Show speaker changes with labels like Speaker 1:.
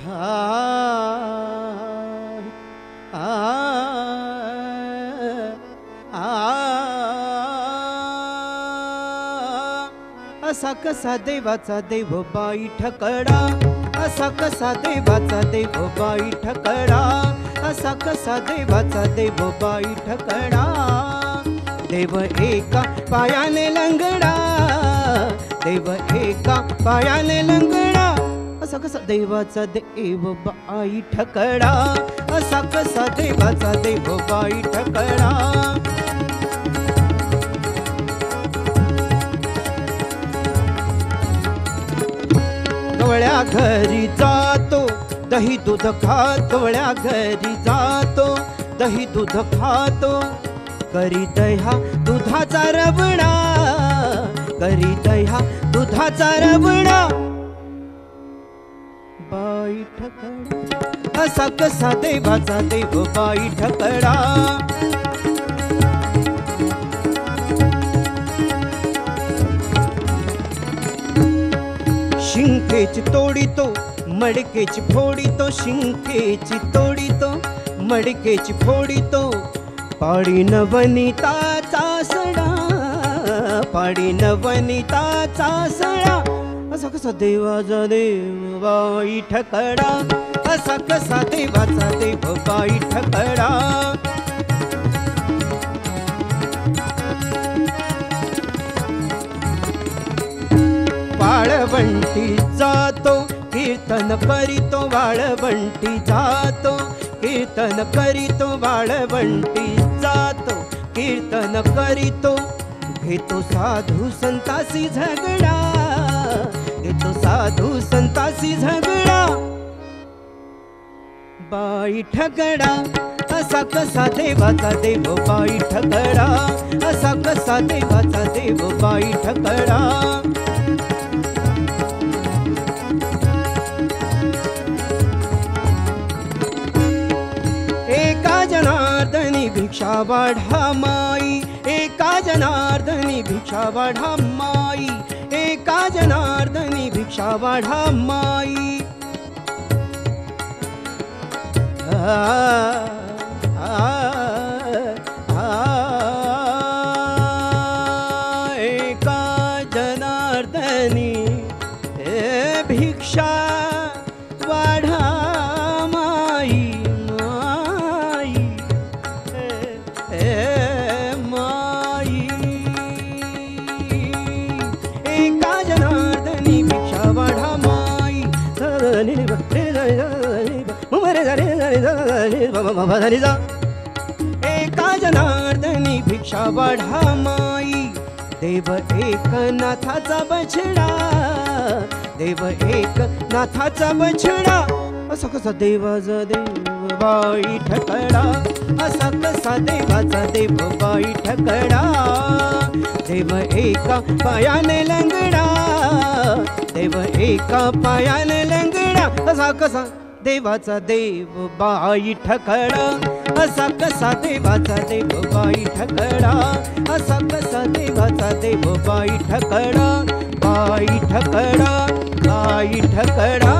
Speaker 1: असा कसा देवाचा देव बाई ठकडा, असा कसा देवाचा देव बाई ठकडा, असा कसा देवाचा देव बाई ठकडा. देव एका पायाने लंगडा, देव एका पायाने लंगडा, असा कसा देवाचा देव बाई ठकडा, असा कसा देवाचा देव बाई ठकडा. गवळ्या घरी जातो दही दूध खातो, गवळ्या घरी जातो दही दूध खातो, करी दह्या दुधाचा रवणा, करी दह्या दुधाचा रवणा. बाई ठकडा, असा कसा देवाचा देव बाई ठकडा. शिंकेची तोडीतो मडकेची फोडीतो, शिंकेची तोडीतो मडकेची फोडीतो, पाडी नवनीताचा सडा, पाडी नवनीताचा सडा. असा कसा देवाचा देव बाई ठकडा, असा कसा देवाचा देव बाई ठकडा. वाळवंटी जातो कीर्तन करीतो, वाळवंटी जातो कीर्तन करीतो, वाळवंटी जातो कीर्तन करीतो, घेतो साधू संतासी झगडा, घेतो साधू संतासी झगडा. बाई ठकडा, असा कसा देवाचा देव बाई ठकडा, असा कसा देवाचा देव बाई ठकडा. एका जनार्दनी भिक्षा वाढा माई, एका जनार्दनी भिक्षा वाढा माई, एका जनार्दनी भिक्षा वाढा माई. एका जनार्दनी भिक्षा वाढा माई, माई एका जनार्दनी भिक्षा वाढा माई. एका जनार्दनी भिक्षा वाढा माई. देव एक नाथाचा बछडा, देव एक नाथाचा बछडा, असा कसा देवाचा देव बाई ठकडा, असा कसा देवाचा देव बाई ठकडा. देव एका पायाने लंगडा, देव एका पायाने लंगडा, असा कसा देवाचा देव बाई ठकडा, असा कसा देवाचा देव बाई ठकडा, असा कसा देवाचा देव बाई ठकडा. बाई ठकडा, बाई ठकडा.